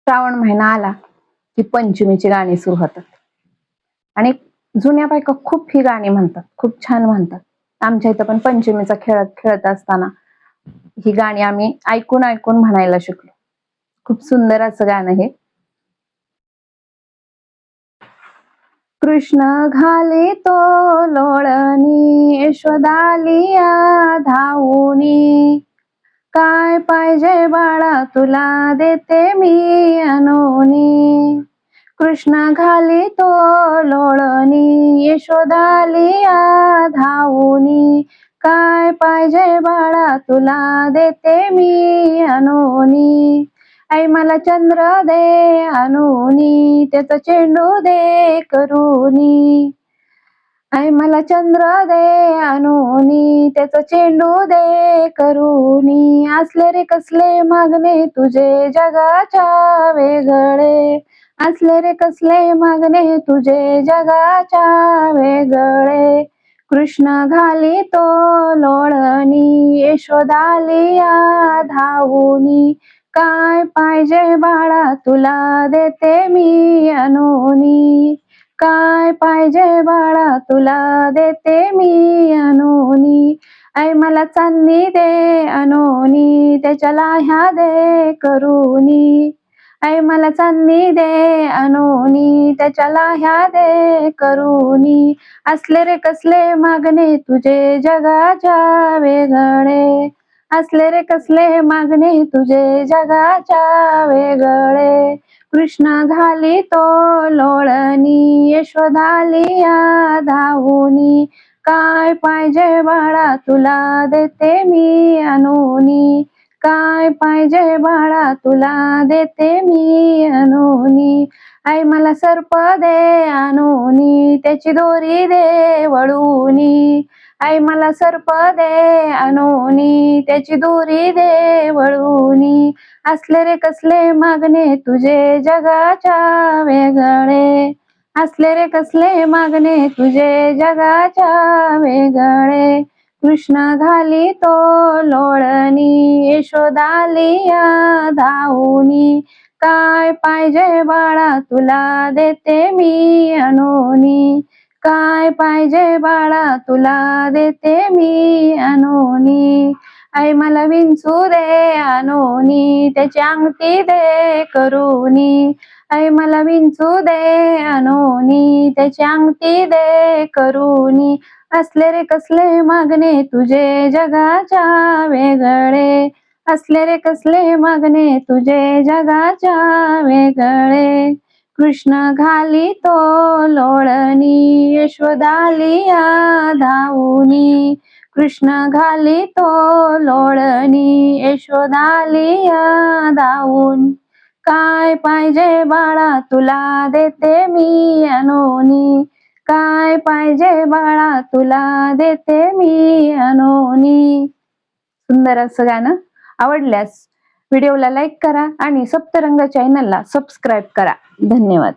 श्रावण महिना आला की पंचमीची गाणी सुरू होतात आणि जुन्या बायका खूप ही गाणी म्हणतात, खूप छान म्हणतात. आमच्या इथं पण पंचमीचा खेळत असताना ही गाणी आम्ही ऐकून ऐकून म्हणायला शिकलो. खूप सुंदर असं गाणं हे. कृष्ण घाली तो लोळणी, यशोदालिया धावूनी, काय पाहिजे बाळा तुला देते मी अनुनी. कृष्ण घाली तो लोळणी, यशोदालिया धावूनी, काय पाहिजे बाळा तुला देते मी अनुनी. आई मला चंद्र दे अनुनी, त्याचा चेंडू दे करूनी. आई मला चंद्र दे अनुनी, त्याचा चेंडू दे करूनी. असले रे कसले मागणे तुझे जगाच्या वेगळे, असले रे कसले मागणे तुझे जगाच्या वेगळे. कृष्ण घाली तो लोळणी, यशोदालिया धावूनी, काय पाहिजे बाळा तुला देते मी अनुनी. काय पाहिजे बाळा तुला देते मी अनुनी. आई मला चांदणी दे अनुनी, त्याच्या लाह्या दे करूनी. आई मला चांदणी दे अनुनी, त्याच्या लाह्या दे करूनी. असले रे कसले मागणे तुझे जगाच्या वेगळे, असले रे कसले मागणे तुझे जगाच्या वेगळे. कृष्ण घाली तो लोळणी, यशोदालिया धावूनी, काय पाहिजे बाळा तुला देते मी अनुनी. काय पाहिजे बाळा तुला देते मी अनुनी. आई मला सर्प दे अनुनी, त्याची दोरी दे वळूनी. आई मला सर्प दे अनुनी, त्याची दोरी दे वळूनी. असले रे कसले मागणे तुझे जगाच्या वेगळे, असले रे कसले मागणे तुझे जगाच्या वेगळे. कृष्ण घाली तो लोळणी, यशोदालिया धावूनी, काय पाहिजे बाळा तुला देते मी अनुनी. काय पाहिजे बाळा तुला देते मी अनुनी. आई मला विंचू दे अनुनी, त्याची अंगठी दे करूनी. आई मला विंचू दे अनुनी, त्याची अंगठी दे करूनी. असले रे कसले मागणे तुझे जगाच्या वेगळे, असले रे कसले मागणे तुझे जगाच्या वेगळे. कृष्ण घाली तो लोळणी, यशोदालिया धावूनी, कृष्ण घाली तो लोळणी, यशोदालिया धावून, काय पाहिजे बाळा तुला देते मी अनुनी. काय पाहिजे बाळा तुला देते मी अनुनी. सुंदर असं गाणं. आवडल्यास व्हिडिओला लाईक करा आणि सप्तरंग चॅनलला सबस्क्राईब करा. धन्यवाद.